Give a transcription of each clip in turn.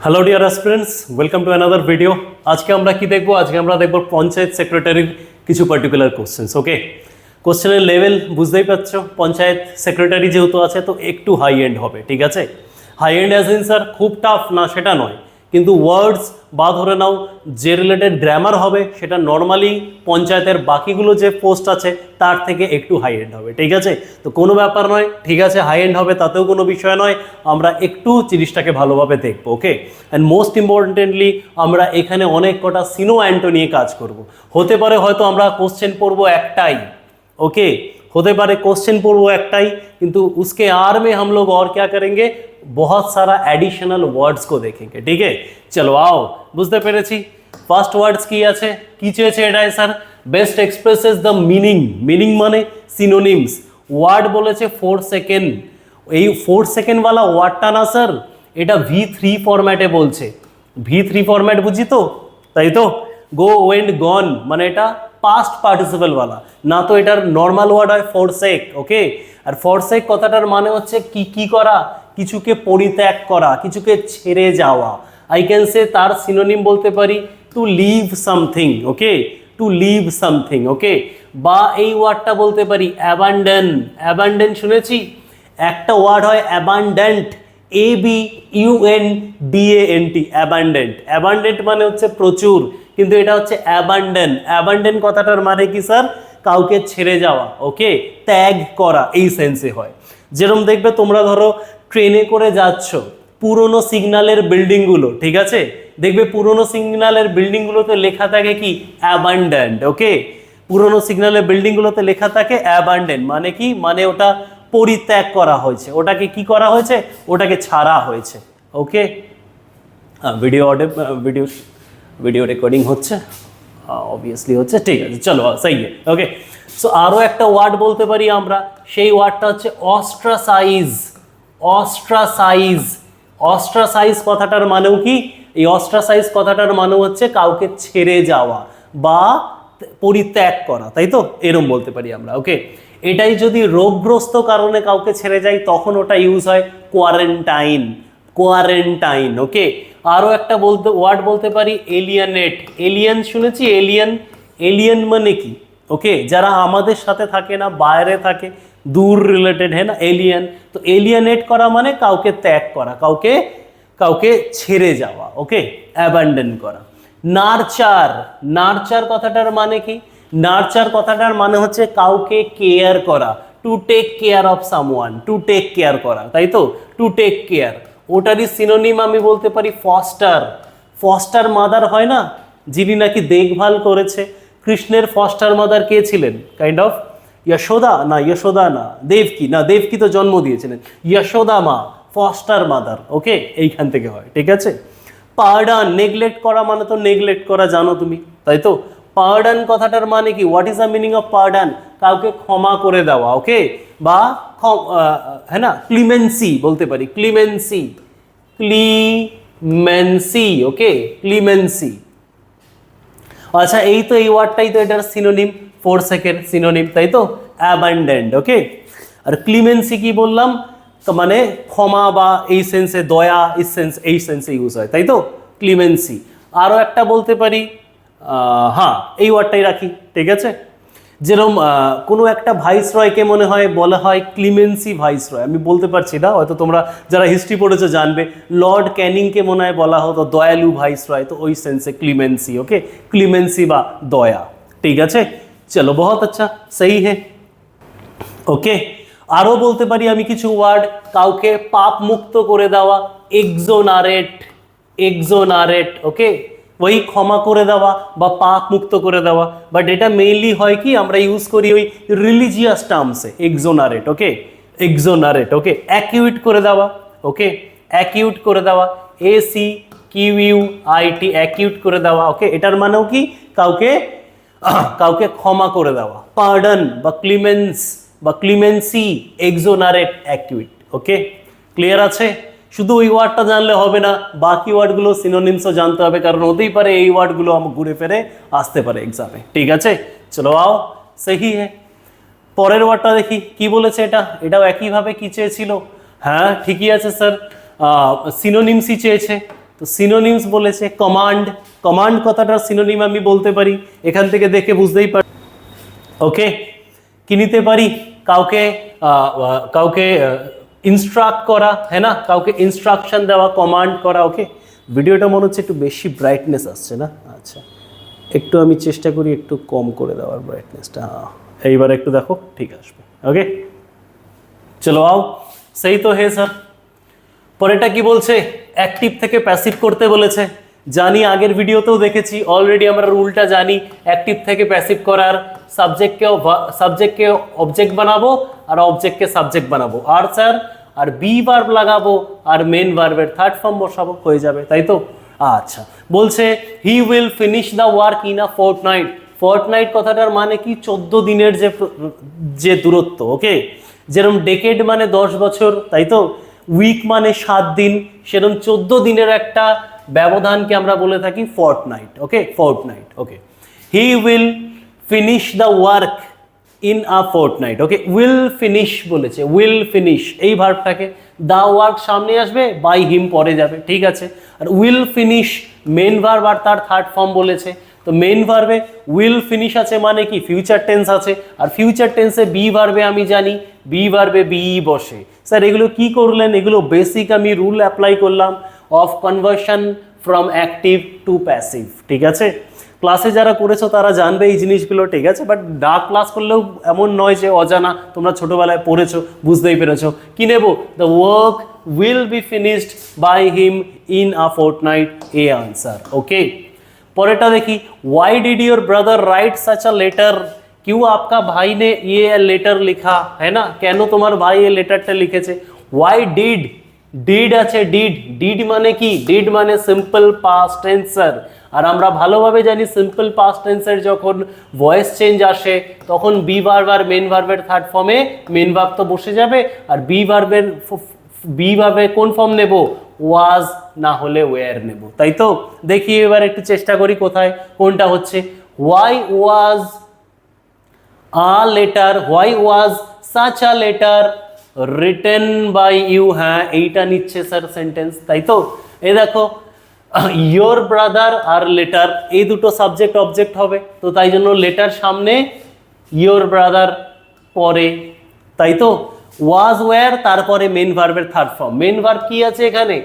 Hello dear aspirants, welcome to another video. আজকে আমরা কি দেখবো? আজকে আমরা দেখবো পঞ্চায়েত সেক্রেটারির কিছু পার্টিকুলার কোশ্চেন্স। ওকে, কোশ্চেনের লেভেল বুঝতেই পারছো, পঞ্চায়েত সেক্রেটারি যেহেতু আছে তো একটু হাই এন্ড হবে, ঠিক আছে? High end as in sir খুব টাফ না সেটা নয়, কিন্তু ওয়ার্ডস বা ধরে নাও যে রিলেটেড গ্রামার হবে সেটা নর্মালি পঞ্চায়েতের বাকিগুলো যে পোস্ট আছে তার থেকে একটু হাই এন্ড হবে, ঠিক আছে? তো কোনো ব্যাপার নয়, ঠিক আছে, হাই এন্ড হবে তাতেও কোনো বিষয় নয়, আমরা একটু জিনিসটাকে ভালোভাবে দেখবো। ওকে, অ্যান্ড মোস্ট ইম্পর্টেন্টলি আমরা এখানে অনেক কটা সিনো অ্যান্টো নিয়ে কাজ করব। হতে পারে হয়তো আমরা কোশ্চেন পড়বো একটাই, ओके होते पारे क्वेश्चन पढ़ो एकटाई, किंतु उसके आर में हम लोग और क्या करेंगे, बहुत सारा एडिशनल वर्ड्स को देखेंगे। ठीक है, चलो आओ बुझते पेरेছি। ফার্স্ট ওয়ার্ডস কি আছে, কি চেয়েছে এটাই sir, best expresses the meaning. Meaning মানে সিনোনিমস। ওয়ার্ড বলেছে 4 সেকেন্ড। এই 4 সেকেন্ড वाला ওয়ার্ডটা না স্যার, এটা V3 ফরম্যাটে বলছে। V3 ফরম্যাট বুঝি তো, তাই তো? গো ওয়েন্ট গন মানে এটা পাস্ট পার্টিসিপল वाला না, তো এটার নর্মাল ওয়ার্ড হয় ফরসেক। ওকে, আর ফরসেক কথাটার মানে হচ্ছে কি করা, কিছুকে পরিত্যাগ করা, কিছুকে ছেড়ে যাওয়া। আই ক্যান সে তার সিনোনিম বলতে পারি টু লিভ সামথিং। ওকে, টু লিভ সামথিং। ওকে, বা এই ওয়ার্ডটা বলতে পারি অ্যাবান্ডন। অ্যাবান্ডন শুনেছি, একটা ওয়ার্ড হয় অ্যাবান্ডেন্ট, ABUNDANT, অ্যাবান্ডেন্ট। অ্যাবান্ডেন্ট মানে হচ্ছে প্রচুর, কিন্তু এটা হচ্ছে অ্যাবান্ডন। অ্যাবান্ডন কথাটার মানে কি স্যার, কাউকে ছেড়ে যাওয়া। ওকে, ত্যাগ করা এই সেন্সে হয়। যেরকম দেখবে তোমরা ধরো ট্রেনে করে যাচ্ছ, পুরনো সিগন্যালের বিল্ডিংগুলো, ঠিক আছে, দেখবে পুরনো সিগন্যালের বিল্ডিংগুলোতে লেখা থাকে কি, অ্যাবান্ডেন্ট। ওকে, পুরনো সিগন্যালের বিল্ডিংগুলোতে লেখা থাকে অ্যাবান্ডেন্ট, মানে কি, মানে ওটা পরিত্যাগ করা হয়েছে, ওটাকে কি করা হয়েছে, ওটাকে ছাড়া হয়েছে। ওকে, ভিডিও রেকর্ডিং হচ্ছে, অবভিয়াসলি হচ্ছে, ঠিক আছে, চলো সেই। ওকে, সো আরও একটা ওয়ার্ড বলতে পারি আমরা, সেই ওয়ার্ডটা হচ্ছে অস্ট্রাসাইজ। অস্ট্রাসাইজ, অস্ট্রাসাইজ কথাটার মানেও কি, এই অস্ট্রাসাইজ কথাটার মানে হচ্ছে কাউকে ছেড়ে যাওয়া বা পরিত্যাগ করা, তাই তো, এরম বলতে পারি আমরা। ওকে, এটাই যদি রোগগ্রস্ত কারণে কাউকে ছেড়ে যায় তখন ওটা ইউজ হয় কোয়ারেন্টাইন। কোয়ারেন্টাইন। ওকে, আরও একটা ওয়ার্ড বলতে পারি এলিয়েনেট। এলিয়েন শুনেছি, এলিয়েন। এলিয়েন মানে কি, ওকে, যারা আমাদের সাথে থাকে না, বাইরে থাকে, দূর রিলেটেড, হ্যাঁ না, এলিয়েন। তো এলিয়েনেট করা মানে কাউকে ত্যাগ করা, কাউকে ছেড়ে যাওয়া। ওকে, অ্যাবান্ডন করা। নারচার। নারচার কথাটার মানে কি, নারচার কথাটার মানে হচ্ছে কাউকে কেয়ার করা, to take care of someone, to take care করা, তাই তো, টু টেক কেয়ার। ওটারই সিনোনিম আমি বলতে পারি ফস্টার। ফস্টার মাদার হয় না, যিনি নাকি দেখভাল করেছে। কৃষ্ণের ফস্টার মাদার কে ছিলেন, কাইন্ড অফ যশোদা না, যশোদা না, দেবকী না, দেবকী তো জন্ম দিয়েছিলেন, যশোদা মা, ফস্টার মাদার। ওকে, এইখান থেকে হয়, ঠিক আছে। পার্ডন, নেগলেক্ট করা মানে তো নেগলেক্ট করা জানো তুমি, তাই তো। পার্ডন কথাটার মানে কি, what is the meaning of pardon, কাউকে ক্ষমা করে দেওয়া। ওকে, বা হ্যাঁ না, ক্লিমেন্সি বলতে পারি, ক্লিমেন্সি, ক্লিমেন্সি। ওকে, ক্লিমেন্সি। আচ্ছা, এই তো এই ওয়ার্ডটাই তো এটার সিনোনিম, 4 সেকেন্ড সিনোনিম, তাই তো, অ্যাবান্ডেন্ট। ওকে, আর ক্লিমেন্সি কি বললাম, তো মানে ক্ষমা বা এই সেন্সে, দয়া, এই সেন্সে ইউজ হয়, তাই তো, ক্লিমেন্সি। আরও একটা বলতে পারি, হ্যাঁ এই ওয়ার্ডটাই রাখি, ঠিক আছে। যেরকম কোনো একটা ভাইসরয়কে মনে হয় বলা হয় ক্লিমেন্সি ভাইসরয়, আমি বলতে পারছি না, হয়তো তোমরা যারা হিস্ট্রি পড়েছো জানবে। লর্ড ক্যানিংকে মনে হয় বলা হতো দয়ালু ভাইসরয়, তো ওই সেন্সে ক্লিমেন্সি। ওকে, ক্লিমেন্সি বা দয়া, ঠিক আছে, চলো বহুত আচ্ছা, সেই হে। ওকে, আরও বলতে পারি আমি কিছু ওয়ার্ড, কাউকে পাপ মুক্ত করে দেওয়া, এক্সোনারেট। এক্সোনারেট। ওকে, ওই ক্ষমা করে দেওয়া বা পাপ মুক্ত করে দেওয়া, বাট এটা মেইনলি হয় কি, আমরা ইউজ করি ওই রিলিজিয়াস টার্মসে, এক্সোনারেট। ওকে, এক্সোনারেট। ওকে, অ্যাকিউট করে দেওয়া। ওকে, অ্যাকিউট করে দেওয়া, ACQUIT, অ্যাকিউট করে দেওয়া। ওকে, এটার মানেও কি, কাউকে ক্ষমা করে দেওয়া। পার্ডন বা ক্লিমেন্স বা ক্লিমেন্সি, এক্সোনারেট, অ্যাকিউট। ওকে, ক্লিয়ার আছে? শুধু ওই ওয়ার্ডটা জানলে হবে না, বাকি ওয়ার্ডগুলো সিনোনিমসও জানতে হবে, কারণ হতেই পারে এই ওয়ার্ডগুলো আমার ঘুরে ফিরে আসতে পারে এক্সামে, ঠিক আছে। চলো আও, সহি হ্যাঁ। পরের ওয়ার্ডটা দেখি কি বলেছে, এটাও একইভাবে কি চেয়েছিল, হ্যাঁ ঠিকই আছে স্যার, সিনোনিমসই চেয়েছে। তো তো সিনোনিমস বলেছে কমান্ড, কমান্ড কথাটার সিনোনিম আমি বলতে পারি, এখান থেকে দেখে বুঝতেই পারি। ওকে, কি নিতে পারি? কাউকে কাউকে ইনস্ট্রাক্ট করা, হ্যাঁ না, কাউকে ইনস্ট্রাকশন দেওয়া, কমান্ড করা। ওকে, ভিডিওটা মনে হচ্ছে একটু বেশি ব্রাইটনেস আসছে না? আচ্ছা, একটু আমি চেষ্টা করি একটু কম করে দেওয়ার ব্রাইটনেসটা। এইবার একটু দেখো, ঠিক আসবে। ওকে, চলো আও, সেই তো হে স্যার। পরেরটা কি বলছে? অ্যাক্টিভ থেকে প্যাসিভ করতে বলেছে। জানি, আগের ভিডিওতেও দেখেছি, অলরেডি আমরা রুলটা জানি। অ্যাক্টিভ থেকে প্যাসিভ করার সাবজেক্টকে অবজেক্ট বানাবো আর অবজেক্টকে সাবজেক্ট বানাবো, আর স্যার আর বি ভার্ব লাগাবো আর মেন ভার্বের থার্ড ফর্ম বসাবো, হয়ে যাবে, তাই তো? আচ্ছা, বলছে he will finish the work in a fortnight. Fortnight কথাটার মানে কি? 14 দিনের যে দূরত্ব। ওকে, যেরকম ডেকেড মানে 10 বছর, তাই তো? উইক মানে 7 দিন, সেরকম 14 দিনের একটা ব্যবধানকে আমরা বলে থাকি fortnight. Okay, fortnight. Okay, he will finish the work in a fortnight. Okay, will finish বলেছে, উইল ফিনিশ এই ভার্বটাকে, দ্য ওয়ার্ক সামনে আসবে, বাই হিম পরে যাবে, ঠিক আছে? আর উইল ফিনিশ মেন ভার্ব আর তার থার্ড ফর্ম বলেছে। তো মেন ভার্বে উইল ফিনিশ আছে মানে কি? ফিউচার টেন্স আছে, আর ফিউচার টেন্সে বি ভার্বে আমি জানি বি ভার্বে বি বসে। স্যার এগুলো কি করলেন? এগুলো বেসিক আমি রুল অ্যাপ্লাই করলাম of conversion from active to passive, ঠিক আছে? ক্লাসে যারা করেছো তারা জানবে এই জিনিসগুলো, ঠিক আছে? বাট ডার্ক ক্লাস করলেও এমন নয় যে অজানা, তোমরা ছোটবেলায় পড়েছো, বুঝতেই পেরেছো। কি নেব? The work will be finished by him in a fortnight, a answer. Okay, পরেরটা দেখি। Why did your brother write such a letter? क्यों आपका भाई ने ये लेटर लिखा, है ना? কেন তোমার ভাই এই লেটারটা লিখেছে? वाई डिड, ডিড আছে, ডিড, ডিড মানে কি? ডিড মানে সিম্পল পাস্ট টেন্সার, আর আমরা ভালোভাবে জানি সিম্পল পাস্ট টেন্সের যখন ভয়েস চেঞ্জ আসে তখন বি ভার্ব আর মেন ভার্বের থার্ড ফর্মে মেন ভার্ব তো বসে যাবে, আর বি ভার্বে কোন ফর্ম নেব? ওয়াজ না হলে ওয়্যার নেব, তাই তো? দেখি এবার একটু চেষ্টা করি কোথায় কোনটা হচ্ছে। Why was a letter, why was such a letter written by you. হ্যাঁ, এইটা নিচ্ছে স্যার সেন্টেন্স, তাই তো? এই দেখো, ইয়োর ব্রাদার আর লেটার এই দুটো সাবজেক্ট অবজেক্ট হবে, তো তাই জন্য লেটার সামনে, ইয়োর ব্রাদার পরে, তাই তো? ওয়াজ ওয়্যার তারপরে মেন ভার্বের থার্ড ফর্ম। মেন ভার্ব কি আছে এখানে?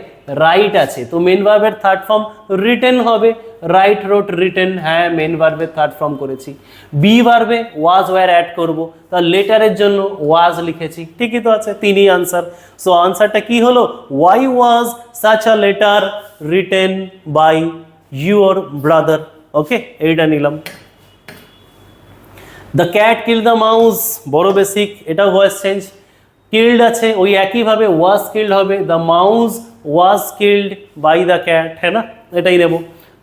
রাইট আছে, তো মেন ভার্বের থার্ড ফর্ম রিটেন হবে। রাইট, রোট, রিটেন, হ্যাঁ মেন ভার্বের থার্ড ফর্ম করেছি। বি ভার্বে ওয়াজ ওয়্যার অ্যাড করব, তার লেটারের জন্য ওয়াজ লিখেছি, ঠিকই তো আছে, তিনই আনসার। সো আনসারটা কি হলো? Why was such a letter written by your brother. Okay, এইটা নিলাম। The cat kill the mouse, বড় বেসিক, এটাও ভয়েস চেঞ্জ। কিল্ড আছে, ওই একইভাবে ওয়াজ কিল্ড হবে, the mouse was killed by the cat, হ্যাঁ না? এটাই নেব,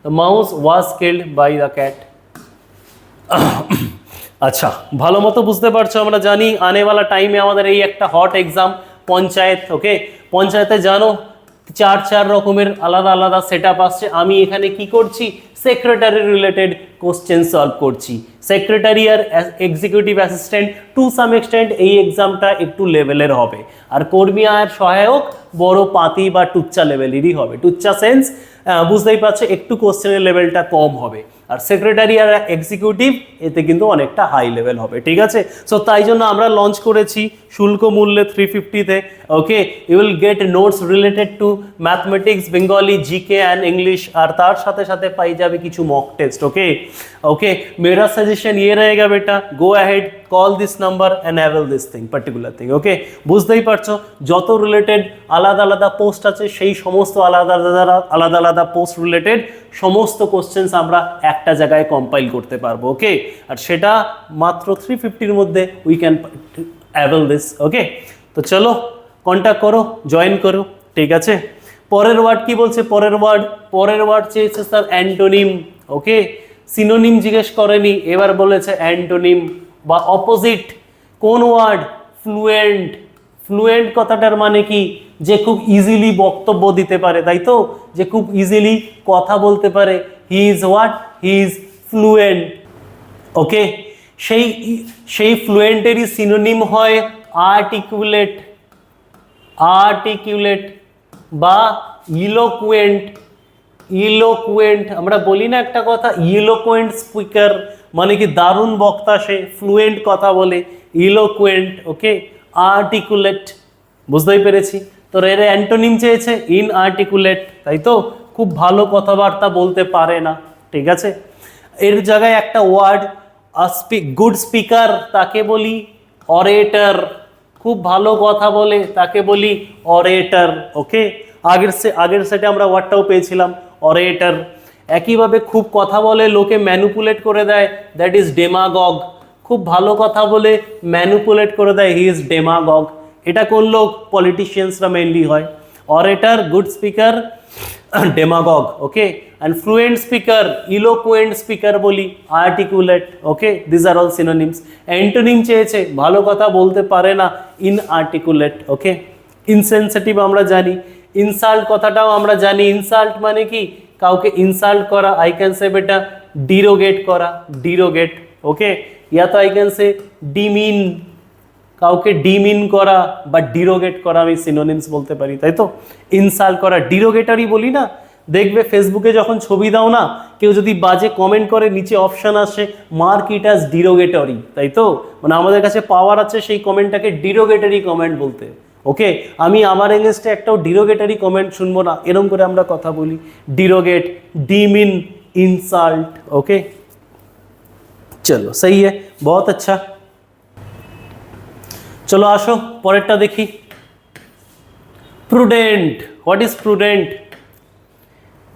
the mouse was killed by the cat. আচ্ছা, ভালো মতো বুঝতে পারছো? আমরা জানি আনেওয়ালা টাইমে আমাদের এই একটা হট এক্সাম পঞ্চায়েত। ওকে, পঞ্চায়েতে জানো 4 রকমের আলাদা আলাদা সেট আপ আসছে। আমি এখানে কি করছি? সেক্রেটারি রিলেটেড কোশ্চেন সলভ করছি। সেক্রেটারি আর executive assistant to some extent এই এক্সামটা একটু লেভেলের হবে, আর কর্মী আর সহায়ক বড় পাতি বা টুচ্চা লেভেলেরই হবে। টুচ্চা সেন্স বুঝতেই পারছো, একটু কোশ্চেনের লেভেলটা কম হবে। আর সেক্রেটারি আর এক্সিকিউটিভ এতে কিন্তু অনেকটা হাই লেভেল হবে, ঠিক আছে? সো তাই জন্য আমরা লঞ্চ করেছি শুল্ক মূল্যে 350-তে। Okay, you will get notes related to mathematics, Bengali, GK and English, আর তার সাথে সাথে পাই যাবে কিছু মক টেস্ট। ওকে ओके, मेरा सजेशन ये रहेगा बेटा, go ahead, call this number and avail this thing, particular thing. Okay, বুঝতেই পারছো যত রিলেটেড আলাদা আলাদা পোস্ট আছে সেই সমস্ত আলাদা আলাদা পোস্ট রিলেটেড সমস্ত কোশ্চেন্স আমরা একটা জায়গায় কম্পাইল করতে পারবো। ওকে, আর সেটা মাত্র 350-র মধ্যে উই ক্যান অ্যাভেল দিস। ওকে, তো চলো কন্ট্যাক্ট করো, জয়েন করো, ঠিক আছে? পরের ওয়ার্ড কি বলছে? পরের ওয়ার্ড চেয়েছে স্যার অ্যান্টোনিম। ওকে, সিনোনিম জিজ্ঞেস করেনি, এবার বলেছে অ্যান্টোনিম বা অপোজিট। কোন ওয়ার্ড? ফ্লুয়েন্ট। ফ্লুয়েন্ট কথাটার মানে কি? যে খুব ইজিলি বক্তব্য দিতে পারে, তাই তো? যে খুব ইজিলি কথা বলতে পারে। He is what? He is fluent. Okay, সেই ফ্লুয়েন্টেরই সিনোনিম হয় আর্টিকুলেট বা ইলোকুয়েন্ট। ইলোকুয়েন্ট, আমরা বলি না একটা কথা, ইলোকুয়েন্ট স্পিকার মানে কি দারুণ বক্তা, সে ফ্লুয়েন্ট কথা বলে, ইলোকুয়েন্ট। ওকে, আর্টিকুলেট, বুঝতেই পেরেছি। তো এর অ্যান্টোনিম চেয়েছে ইনআর্টিকুলেট, তাই তো, খুব ভালো কথাবার্তা বলতে পারে না, ঠিক আছে। এর জায়গায় একটা ওয়ার্ড, গুড স্পিকার তাকে বলি অরেটর, খুব ভালো কথা বলে তাকে বলি অরেটর। ওকে, আগের সেটে আমরা ওয়ার্ডটাও পেয়েছিলাম অরেটর। একইভাবে খুব কথা বলে লোকে ম্যানুপুলেট করে দেয়, দ্যাট ইজ ডেমাগগ। খুব ভালো কথা বলে ম্যানুপুলেট করে দেয়, হি ইজ ডেমাগগ। এটা কোন লোক? পলিটিশিয়ানসরা মেইনলি হয়। Orator, good speaker, demagogue. Okay, and fluent speaker, eloquent speaker বলি articulate. Okay, this are all synonyms. Antonym চেয়েছে ভালো কথা বলতে পারে না, ইনআর্টিকুলেট। ওকে, ইনসেনসিটিভ আমরা জানি, ইনসাল্ট কথাটাও আমরা জানি। ইনসাল্ট মানে কি? কাউকে ইনসাল্ট করা। আই ক্যান সে বেটা ডিরোগেট করা, ডিরোগেট। ওকে, ইয়া তো আই ক্যান সে ডিমিন, কাউকে ডিমিন করা বা ডিরোগেট করা আমি সিনোনিমস বলতে পারি, তাই তো। ইনসাল্ট করা, ডিরোগেটরি বলি না, দেখবে ফেসবুকে যখন ছবি দাও না, কেউ যদি বাজে কমেন্ট করে নিচে অপশান আসে মার্ক ইট অ্যাজ ডিরোগেটরি, তাই তো। মানে আমাদের কাছে পাওয়ার আছে সেই কমেন্টটাকে ডিরোগেটরি কমেন্ট বলতে। ওকে, আমি আমার এগেনস্টে একটাও ডিরোগেটরি কমেন্ট শুনবো না, এরকম করে আমরা কথা বলি। ডিরোগেট, ডিমিন, इंसल्ट। ओके चलो सही है, बहुत अच्छा। चलो आसो পরেরটা দেখি। Prudent, what is prudent?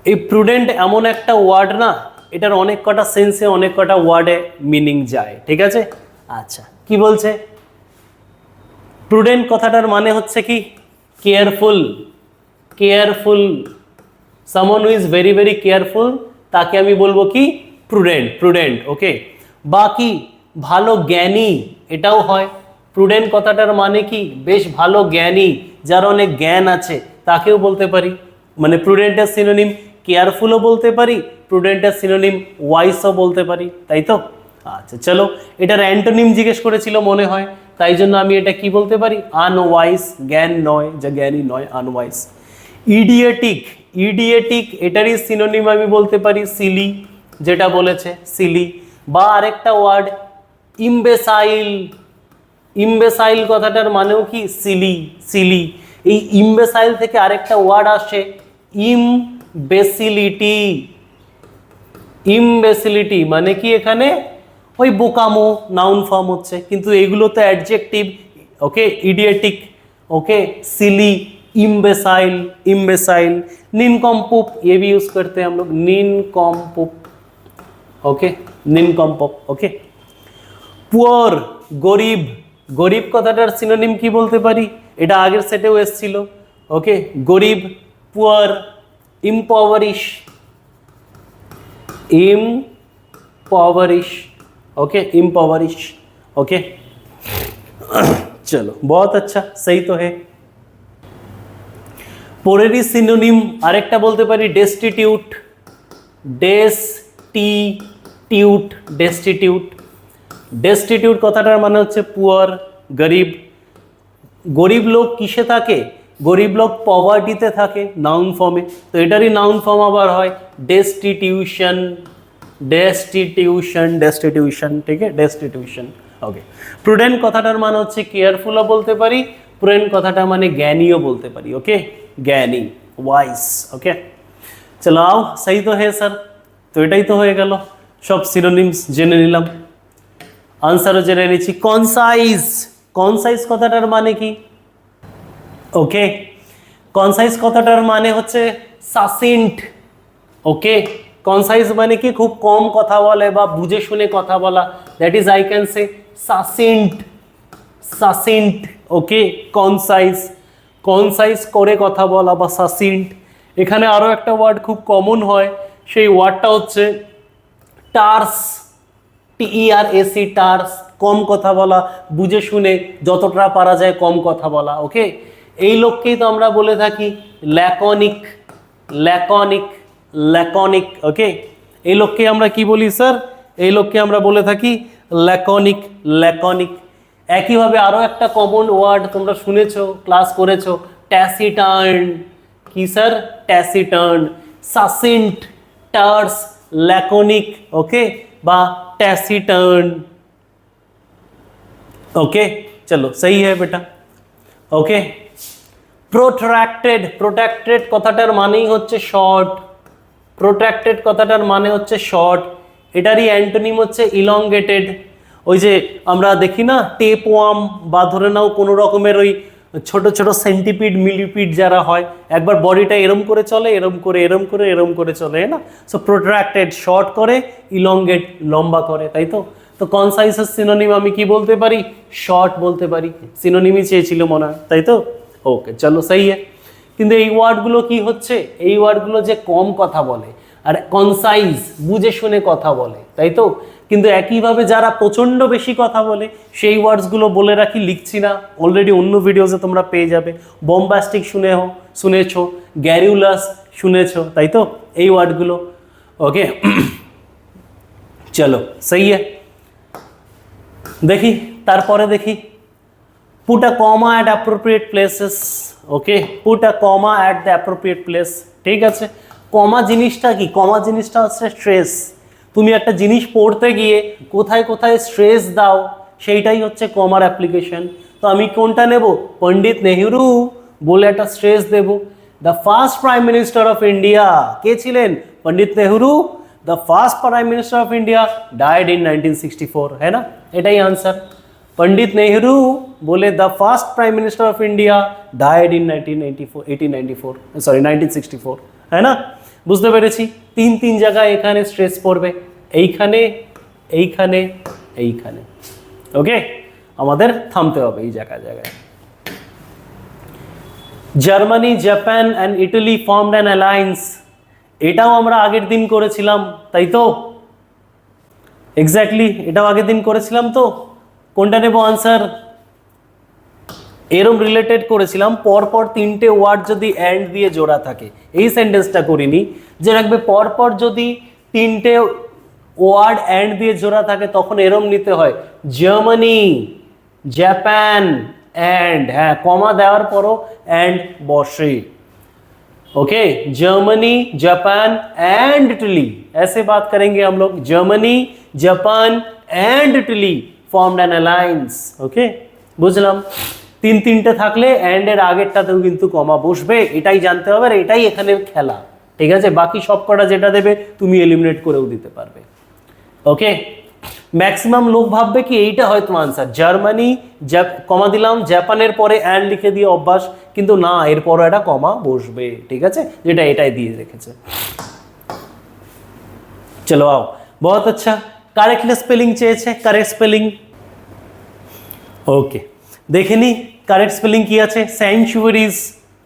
এই প্রুডেন্ট এমন একটা ওয়ার্ড না, এটার অনেক কটা সেন্সে অনেক কটা ওয়ার্ডে মিনিং যায়, ঠিক আছে। আচ্ছা কি বলছে? প্রুডেন্ট কথাটার মানে হচ্ছে কি careful, careful, someone who is very very careful, তাকে আমি বলবো কি প্রুডেন্ট, প্রুডেন্ট। ওকে, বাকি ভালো জ্ঞানী এটাও হয়। প্রুডেন্ট কথাটার মানে কি বেশ ভালো জ্ঞানী, যার অনেক জ্ঞান আছে তাকেও বলতে পারি। মানে প্রুডেন্টের সিনোনিম কেয়ারফুলও বলতে পারি, প্রুডেন্টের সিনোনিম ওয়াইসও বলতে পারি, তাই তো। আচ্ছা চলো, এটার অ্যান্টোনিম জিজ্ঞেস করেছিল মনে হয়, তাই জন্য আমি এটা কি বলতে পারি? আনওয়াইস, জ্ঞান নয়, যা জ্ঞানী নয়, আনওয়াইস। ইডিয়েটিক, ইডিয়েটিক এটারই সিনোনিম আমি বলতে পারি সিলি, যেটা বলেছে সিলি। বা আরেকটা ওয়ার্ড ইমবেসাইল, ইমবেসাইল কথাটার মানেও কি সিলি, সিলি। এই ইমবেসাইল থেকে আরেকটা ওয়ার্ড আসে ইমবেসিলিটি, ইমবেসিলিটি মানে কি এখানে ওই বোকামো, নাউন ফর্ম হচ্ছে, কিন্তু এগুলো তো অ্যাডজেক্টিভ। ওকে, ইডিয়েটিক, ওকে, सिली, इम्बेसाइल, इम्बेसाइल, निनकॉम्पुप, ये भी यूज करते हैं हम लोग, निनकॉम्पुप। ओके, निनकॉम्पुप। ओके, पुअर, गरीब, गरीब কথাটার সিনোনিম কি বলতে পারি? এটা আগের সেটেও এসেছিল। ওকে, গরিব, পুয়ার, ইম্পাওয়ারিশ, इम्पॉवरिश। ओके, इम्पॉवरिश। ओके चलो बहुत अच्छा, सही तो है। পরেরই সিনোনিম আরেকটা বলতে পারি ডেস্টিটিউট, ডেস্টিটিউট, ডেস্টিটিউট। ডেস্টিটিউট কথাটার মানে হচ্ছে পুয়ার, গরিব। গরিব লোক কিসে থাকে? গরিব লোক পভার্টিতে থাকে, নাউন ফর্মে। তো এটারই নাউন ফর্ম আবার হয় ডেস্টিটিউশন, ডেস্টিটিউশন, ডেস্টিটিউশন, ঠিক আছে, ডেস্টিটিউশন। ওকে, প্রুডেন্ট কথাটার মানে হচ্ছে কেয়ারফুলও বলতে পারি, প্রুডেন্ট কথাটা মানে জ্ঞানীও বলতে পারি। ওকে, জ্ঞানী, ওয়াইস। ওকে চলো आओ, सही तो है सर। তো এটাই তো হয়ে গেল, সব সিনোনিমস জেনে নিলাম, আনসারও জেনে নিচ্ছি। কনসাইজ, কনসাইজ কথাটার মানে কি? ওকে, কনসাইজ কথাটার মানে হচ্ছে সাসিন্ট। ওকে, কনসাইজ মানে কি খুব কম কথা বলে বা বুঝে শুনে কথা বলা, that is I can say succinct, succinct. Okay, concise, concise করে কথা বলা বা সাসিন্ট। এখানে আরও একটা ওয়ার্ড খুব কমন হয়, সেই ওয়ার্ডটা হচ্ছে টার্স, টিইআরএসি, টার্স, কম কথা বলা, বুঝে শুনে যতটা পারা যায় কম কথা বলা। ওকে, এই লোককেই তো আমরা বলে থাকি ল্যাকনিক, ল্যাকনিক, ল্যাকনিক। ওকে, এই লোককে আমরা কি বলি স্যার? এই লোককে আমরা বলে থাকি ল্যাকনিক, ল্যাকনিক। একইভাবে আরও একটা কমন ওয়ার্ড তোমরা শুনেছো, ক্লাস করেছো, ট্যাসিটার্ন। কি স্যার? ট্যাসিটার্ন। সাসিন্ট, টার্স, ল্যাকোনিক, ওকে, বা टैसिटर्न। ओके चलो सही है बेटा। ओके प्रोट्रैक्टेड, प्रोट्रैक्टेड কথাটার মানেই হচ্ছে শর্ট, প্রোট্রাক্টেড কথাটার মানে হচ্ছে শর্ট, এটারই অ্যান্টোনিম হচ্ছে ইলংগেটেড। ওই যে আমরা দেখি না টেপওয়ার্ম, বা ধরে নাও কোনো রকমের ওই ছোট ছোট সেন্টিপিড মিলিপিড যারা হয়, একবার বডিটা এরম করে চলে, এরম করে এরম করে এরম করে চলে না। সো প্রোট্রাক্টেড শর্ট করে, ইলংগেট লম্বা করে, তাই তো। তো কনসাইসের সিনোনিম আমি কি বলতে পারি? শর্ট বলতে পারি। সিনোনিমই চেয়েছিল মনে হয়, তাই তো। ওকে চলো সেই কিন্তু এই ওয়ার্ডগুলো কি হচ্ছে, এই ওয়ার্ডগুলো যে কম কথা বলে আর কনসাইজ বুঝে শুনে কথা বলে, তাই তো। কিন্তু একইভাবে যারা প্রচণ্ড বেশি কথা বলে সেই ওয়ার্ডসগুলো বলে রাখি, লিখছি না, অলরেডি অন্য ভিডিওতে তোমরা পেয়ে যাবে। বম্বাস্টিক শুনেছো, গ্যারিউলাস শুনেছো, তাই তো, এই ওয়ার্ডগুলো। ওকে চলো সেই দেখি, তারপরে দেখি put a comma at appropriate places। Okay put a comma at the appropriate place। ঠিক আছে, কমা জিনিসটা কি? কমা জিনিসটা হচ্ছে স্ট্রেস। তুমি একটা জিনিস পড়তে গিয়ে কোথায় কোথায় স্ট্রেস দাও সেইটাই হচ্ছে কমার অ্যাপ্লিকেশন। তো আমি কোনটা নেব? পণ্ডিত নেহেরু বলে একটা স্ট্রেস দেব। The first prime minister of India কে ছিলেন? Pandit Nehru. The first prime minister of India died in 1964, है ना, এটাই আনসার। पंडित नेहरू बोले the first prime minister of India died in 1964, है ना। বুঝতে পেরেছি, তিন তিন জায়গায় এখানে স্ট্রেস পড়বে, এইখানে এইখানে এইখানে। ওকে আমাদের থামতে হবে এই জায়গায় জায়গায়। Germany, Japan and Italy formed an alliance, এটাও আমরা আগের দিন করেছিলাম, তাই তো। এক্স্যাক্টলি এটাও আগের দিন করেছিলাম। তো কোনটা নেব আনসার? এরম রিলেটেড করেছিলাম, পরপর তিনটে ওয়ার্ড যদি অ্যান্ড দিয়ে জোড়া থাকে, এই সেন্টেন্সটা করিনি, যে রাখবে পরপর যদি তিনটে ওয়ার্ড অ্যান্ড দিয়ে জোড়া থাকে তখন এরম নিতে হয়, জার্মানি, জাপান অ্যান্ড, হ্যাঁ কমা দেওয়ার পরও অ্যান্ড বসে। Okay Germany, Japan and Italy, ऐसे बात करेंगे हम लोग। Germany, Japan and Italy formed an alliance. Okay বুঝলাম, তিন তিনটে থাকলে অ্যান্ড এর আগেরটাতেও কিন্তু কমা বসবে, এটাই জানতে হবে, আর এটাই এখানে খেলা। ঠিক আছে, বাকি সব কটা যেটা দেবে তুমি এলিমিনেট করেও দিতে পারবে। ওকে ম্যাক্সিমাম লোক ভাববে কি এইটা হয়তো আনসার, জার্মানি কমা দিলাম, জাপানের পরে অ্যান্ড লিখে দিয়ে অভ্যাস, কিন্তু না, এরপরও একটা কমা বসবে। ঠিক আছে, যেটা এটাই দিয়ে রেখেছে। চলো आओ, बहुत अच्छा। কারেক্টলি স্পেলিং চেয়েছে, কারেক্ট স্পেলিং। ওকে দেখে নি কারেক্ট স্পেলিং কি আছে, স্যাংচুয়ারিজ।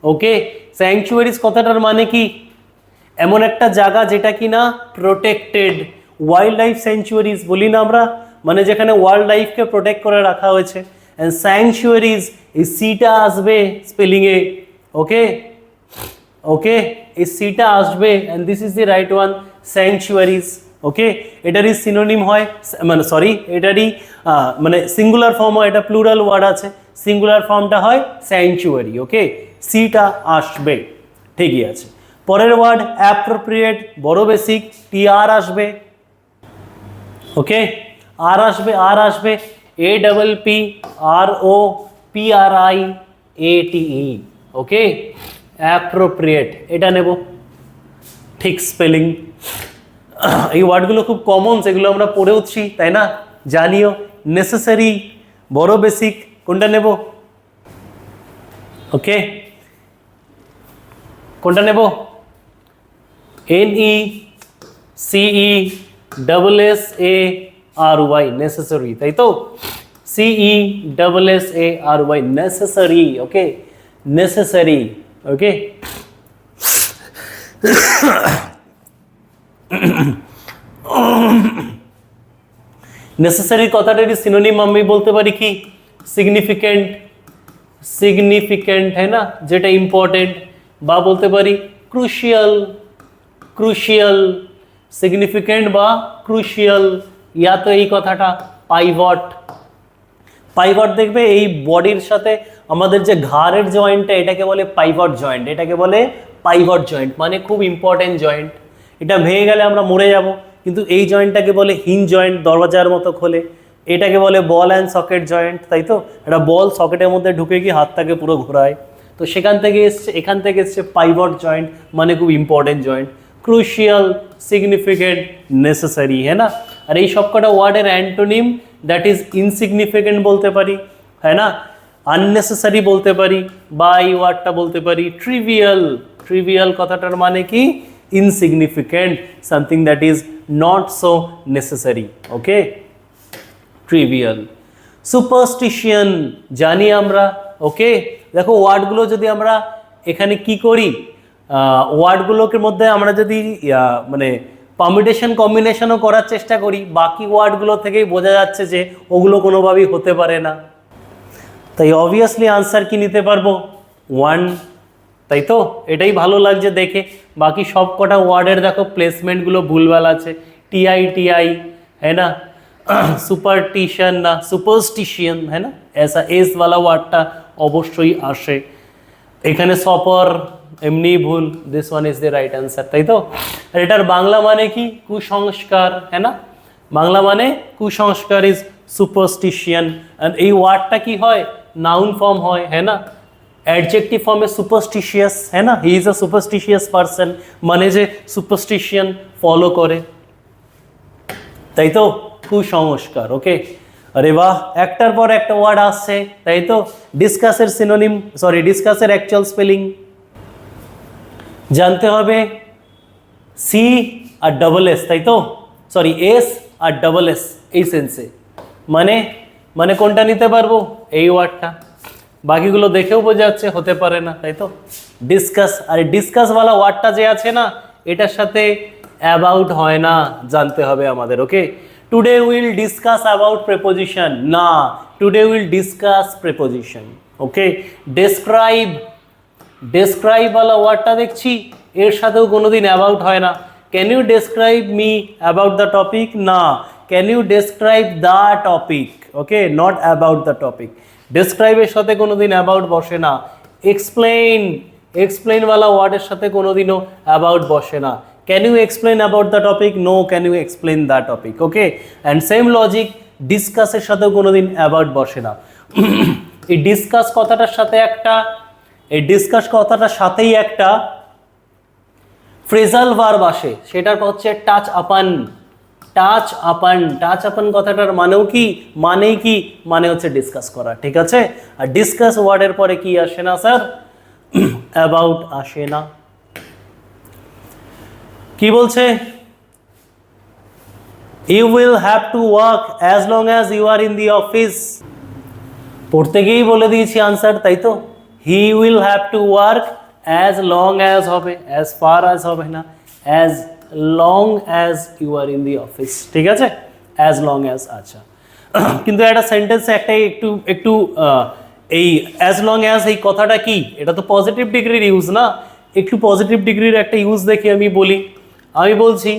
ওকে স্যাংচুয়ারিজ কথাটার মানে কি? এমন একটা জায়গা যেটা কি না প্রোটেক্টেড, ওয়াইল্ড লাইফ স্যাংচুয়ারিজ বলি না আমরা, মানে যেখানে ওয়াইল্ড লাইফকে প্রোটেক্ট করে রাখা হয়েছে। অ্যান্ড স্যাংচুয়ারিজ এই সিটা আসবে স্পেলিংয়ে। ওকে ওকে এই সিটা আসবে, and this is the right one, sanctuaries. Okay এটারই সিনোনিম হয়, মানে সরি এটারই মানে সিঙ্গুলার ফর্ম হয়, এটা প্লুরাল ওয়ার্ড আছে, সিঙ্গুলার ফর্মটা হয় স্যাংচুয়ারি। ওকে সিটা আসবে, ঠিকই আছে। পরের ওয়ার্ড অ্যাপ্রোপ্রিয়েট, বড় বেসিক, টি আর আসবে। ওকে আর আসবে, আর আসবে, A double P R O P R I A T E. Okay appropriate এটা নেব, ঠিক স্পেলিং। এই ওয়ার্ডগুলো খুব কমন, সেগুলো আমরা পড়েওছি, তাই না, জানিও। নেসেসারি, বড় বেসিক, কোনটা নেব? ওকে কোনটা নেব? NE CE double SARY necessary, তাই তো। CE double SARY necessary. Okay necessary. Okay necessary কথাটারই সিনোনিম আমি বলতে পারি কি? সিগনিফিকেন্ট, সিগনিফিকেন্ট, है ना, যেটা ইম্পর্টেন্ট, বা বলতে পারি ক্রুশিয়াল, ক্রুশিয়াল, সিগনিফিকেন্ট বা ক্রুশিয়াল। ইয়া তো এই কথাটা পাইভট, পাইভট দেখবে এই বডির সাথে আমাদের যে ঘাড়ের জয়েন্টটা, এটাকে বলে পাইভট জয়েন্ট, এটাকে বলে পাইভট জয়েন্ট মানে খুব ইম্পর্টেন্ট জয়েন্ট, এটা ভেঙে গেলে আমরা মরে যাব, কিন্তু এই জয়েন্টটাকে বলে হিঞ্জ জয়েন্ট, দরজার মতো খোলে। এটাকে বলে বল অ্যান্ড সকেট জয়েন্ট, তাই তো? একটা বল সকেটের মধ্যে ঢুকে গিয়ে হাতটাকে পুরো ঘোরায়, তো সেখান থেকে এসছে, এখান থেকে এসছে পাইভট জয়েন্ট মানে খুব important joint, crucial, significant, necessary, হ্যাঁ না? আর এই সবকটা ওয়ার্ডের অ্যান্টোনিম দ্যাট ইজ ইনসিগনিফিকেন্ট বলতে পারি, হ্যাঁ না, আননেসেসারি বলতে পারি, বা এই ওয়ার্ডটা বলতে পারি ট্রিভিয়াল। ট্রিভিয়াল কথাটার মানে কি? Insignificant, something that is not so necessary, okay, trivial. Superstition জানি আমরা, ওকে। দেখো ওয়ার্ডগুলো যদি আমরা এখানে কি করি, ওয়ার্ডগুলোকে মধ্যে আমরা যদি মানে পারমিটেশন কম্বিনেশনও করার চেষ্টা করি, বাকি ওয়ার্ডগুলো থেকেই বোঝা যাচ্ছে যে ওগুলো কোনোভাবেই হতে পারে না, তাই অবভিয়াসলি আনসার কি নিতে পারবো? 1, তাই তো? এটাই ভালো লাগছে দেখে। বাকি সব কটা ওয়ার্ডের দেখো প্লেসমেন্টগুলো ভুলভাল আছে, টিআই টিআই, হ্যাঁ না, সুপারটিশন না সুপারস্টিশিয়ান, হ্যাঁ না, ऐसा এস वाला ওয়ার্ডটা অবশ্যই আসে এখানে। সপর এমনি ভুল, this one is the right answer, তাই তো? আর এটার বাংলা মানে কি? কুসংস্কার, হ্যাঁ না, বাংলা মানে কুসংস্কার ইজ সুপারস্টিশিয়ান। অ্যান্ড এই ওয়ার্ডটা কি হয়? নাউন ফর্ম হয়, হ্যাঁ না, অ্যাডজেক্টিভ ফর্মে সুপারস্টিশিয়াস, হ্যাঁ না, he is a superstitious person, মানে যে সুপারস্টিশিয়ান ফলো করে, তাই তো? কুসংস্কার, ওকে। আরে বাহ, একটার পর একটা ওয়ার্ড আসছে, তাই তো? ডিসকাসের সিনোনিম, সরি ডিসকাসের অ্যাকচুয়াল স্পেলিং জানতে হবে, সি আর ডবল এস, তাই তো? সরি এস আর ডবল এস, এই সেন্সে মানে মানে কোনটা নিতে পারবো? এই ওয়ার্ডটা। বাকিগুলো দেখেও বোঝা যাচ্ছে হতে পারে না, তাই তো? ডিসকাস, আর ডিসকাসওয়ালা ওয়ার্ডটা যে আছে না, এটার সাথে অ্যাবাউট হয় না, জানতে হবে আমাদের, okay. Today will discuss about preposition, না, today will discuss preposition, okay. Describe, ডেসক্রাইবওয়ালা ওয়ার্ডটা দেখছি এর সাথেও কোনোদিন অ্যাবাউট হয় না। Can you describe me about the topic? না, can you describe the topic, okay, not about the topic. ডেসক্রাইবের সাথে কোনোদিন অ্যাবাউট বসে না। এক্সপ্লেইন, এক্সপ্লেইনওয়ালা ওয়ার্ডের সাথে কোনোদিনও অ্যাবাউট বসে না। Can you explain about the topic? No, can you explain the topic, okay. And same logic, ডিসকাসের সাথেও কোনোদিন অ্যাবাউট বসে না। এই ডিসকাস কথাটার সাথে একটা, এই ডিসকাস কথাটার সাথেই একটা ফ্রেজাল ভার্ব আসে, সেটা হচ্ছে টাচ আপান। টাচ আপান, টাচ আপান কথাটার মানেও কি? মানেই কি? মানে হচ্ছে ডিসকাস করা, ঠিক আছে? আর ডিসকাস ওয়ার্ডের পরে কি আসে না স্যার? অ্যাবাউট আসে না। কি বলছে? You will have to work as long as you are in the office. পড়তে গিয়েই বলে দিয়েছি আনসার, তাই তো? He will have to work as long as হবে, অ্যাজ ফার অ্যাজ হবে না, as long as you are in the office, ঠিক আছে? অ্যাজ লং অ্যাজ, আচ্ছা। কিন্তু একটা সেন্টেন্সে একটাই একটু একটু এই অ্যাজ লং অ্যাজ এই কথাটা কি? এটা তো পজিটিভ ডিগ্রির ইউজ না, একটু পজিটিভ ডিগ্রির একটা ইউজ দেখি আমি বলি। আমি বলছি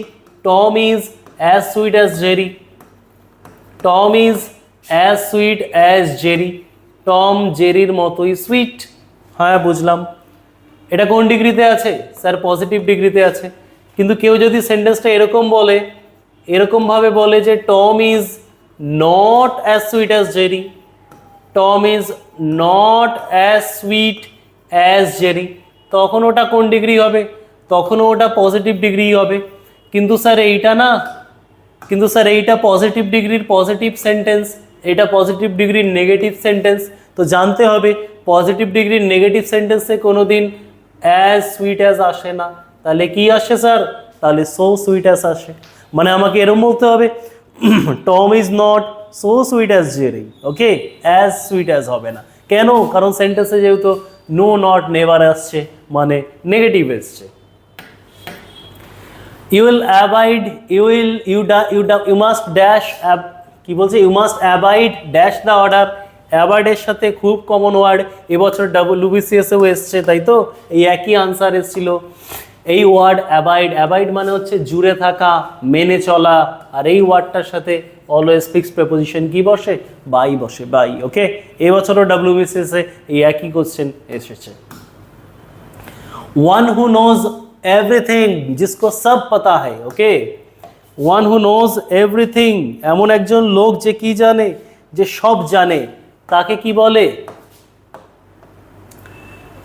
Tom is as sweet as Jerry. Tom is as sweet as Jerry, Tom জেরির মতোই সুইট। হ্যাঁ বুঝলাম, এটা কোন ডিগ্রিতে আছে স্যার? পজিটিভ ডিগ্রিতে আছে। কিন্তু কেউ যদি সেন্টেন্সটা এরকম বলে, এরকমভাবে বলে যে Tom is not as sweet as Jerry, Tom is not as sweet as Jerry, তখন ওটা কোন ডিগ্রি হবে? তখনও ওটা পজিটিভ ডিগ্রি হবে। কিন্তু স্যার এইটা না, কিন্তু স্যার এইটা পজিটিভ ডিগ্রির পজিটিভ সেন্টেন্স, এটা পজিটিভ ডিগ্রির নেগেটিভ সেন্টেন্স। তো জানতে হবে পজিটিভ ডিগ্রির নেগেটিভ সেন্টেন্সে কোনোদিন অ্যাজ সুইট অ্যাজ আসে না, তাহলে কি আসে স্যার? তাহলে সো সুইট অ্যাজ আসে। মানে আমাকে এরকম বলতে হবে Tom is not so sweet as Jerry, okay, as sweet as হবে না। কেন? কারণ সেন্টেন্সে যেহেতু নো নট নেভার আসছে, মানে নেগেটিভ এসছে। You will abide, you must dash, কি বলছে? You must abide dash the order. অ্যাবাইডের সাথে খুব কমন ওয়ার্ড এবছর WBCS-এও এসছে, তাই তো? এই একই আনসার এসেছিল। এই ওয়ার্ড অ্যাবাইড, অ্যাবাইড মানে হচ্ছে জুড়ে থাকা, মেনে চলা, আর এই ওয়ার্ডটার সাথে অলওয়েজ ফিক্সড প্রেপোজিশন কি বসে? বাই বসে, বাই, ওকে। এবছরও WBCS-এ এই একই কোশ্চেন এসেছে। वन हु नोज एवरीथिंग, जिसको सब पता है, okay. One who knows everything, এমন একজন লোক যে কি জানে, যে সব জানে, তাকে কি বলে?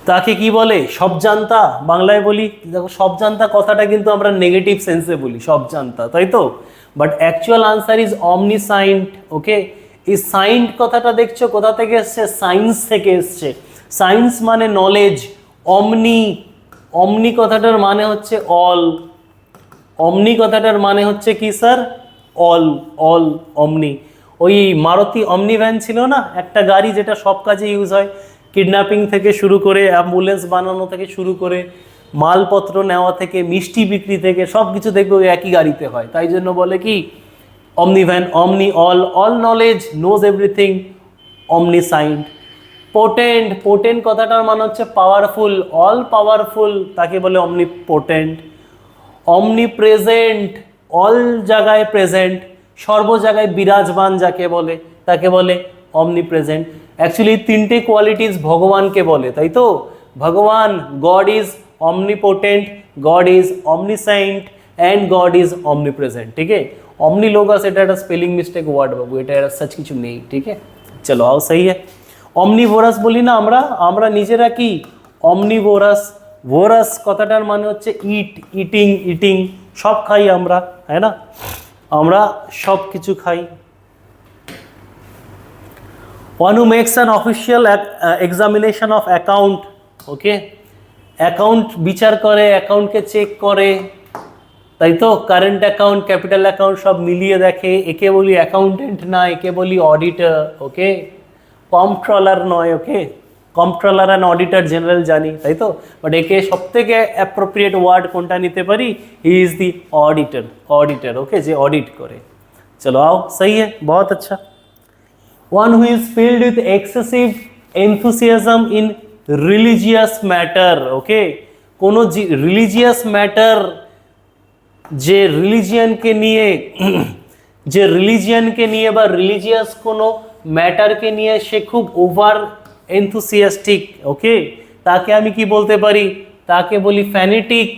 তাকে কি বলে? সব জানতা। বাংলায় বলি দেখো, সব জানতা কথাটা কিন্তু আমরা নেগেটিভ সেন্সে বলি, সব জানতা, তাই তো? বাট অ্যাকচুয়াল আনসার ইজ অমনিসাইন্ট, ওকে। এই সাইন্ট কথাটা দেখছো কোথা থেকে এসছে? সায়েন্স থেকে এসছে। সায়েন্স মানে নলেজ। অমনি, অমনি কথাটার মানে হচ্ছে অল। অমনি কথাটার মানে হচ্ছে কি স্যার? অল, অল, অমনি। ওই মারুতি অমনি ভ্যান ছিল না, একটা গাড়ি যেটা সব কাজে ইউজ হয়, কিডন্যাপিং থেকে শুরু করে, অ্যাম্বুলেন্স বানানো থেকে শুরু করে, মালপত্র নেওয়া থেকে, মিষ্টি বিক্রি থেকে, সব কিছু দেখবে ওই একই গাড়িতে হয়। তাই জন্য বলে কি omni van, omni all, all knowledge, knows everything, omniscient. Potent, potent কথাটার মানে হচ্ছে পাওয়ারফুল, অল পাওয়ারফুল, তাকে বলে অমনিপোটেন্ট। অমনিপ্রেজেন্ট, অল জায়গায় প্রেজেন্ট, সর্ব জায়গায় বিরাজমান যাকে বলে, তাকে বলে অমনিপ্রেজেন্ট। অ্যাকচুয়ালি তিনটে কোয়ালিটিস ভগবানকে বলে, তাই তো? ভগবান, god is omnipotent, god is omniscient and god is omnipresent, ঠিক আছে। অমনি লোগাস এটা একটা স্পেলিং মিস্টেক ওয়ার্ড বাবু, এটা সাচ কিছু নেই, ঠিক আছে। চলো আও সহি है। অমনিভোরাস বলি না আমরা, আমরা নিজেরা কি অমনিভোরাস। ভোরাস কথাটার মানে হচ্ছে ইট, ইটিং, ইটিং, সব খাই আমরা, তাই না? আমরা সব কিছু খাই। One who makes an official examination of account, okay. Account বিচার করে, অ্যাকাউন্টকে চেক করে, তাই তো? কারেন্ট অ্যাকাউন্ট, ক্যাপিটাল অ্যাকাউন্ট সব মিলিয়ে দেখে, একে বলি অ্যাকাউন্টেন্ট না, একে বলি অডিটর, ওকে। কম্পট্রোলার নয়, ওকে। কম্পট্রোলার অ্যান্ড অডিটর জেনারেল জানি, তাই তো? বাট একে সব থেকে অ্যাপ্রোপ্রিয়েট ওয়ার্ড কোনটা নিতে পারি? He is the auditor, auditor, okay, যে অডিট করে। চলো आओ, सही है, बहुत अच्छा। One who is filled with excessive enthusiasm in religious matter, okay। কোনো রিলিজিয়াস ম্যাটার, যে রিলিজিয়ানকে নিয়ে, যে রিলিজিয়ানকে নিয়ে বা রিলিজিয়াস কোনো ম্যাটারকে নিয়ে সে খুব ওভার এনথুসিয়াস্টিক, ওকে, তাকে আমি কি বলতে পারি? তাকে বলি ফ্যানেটিক।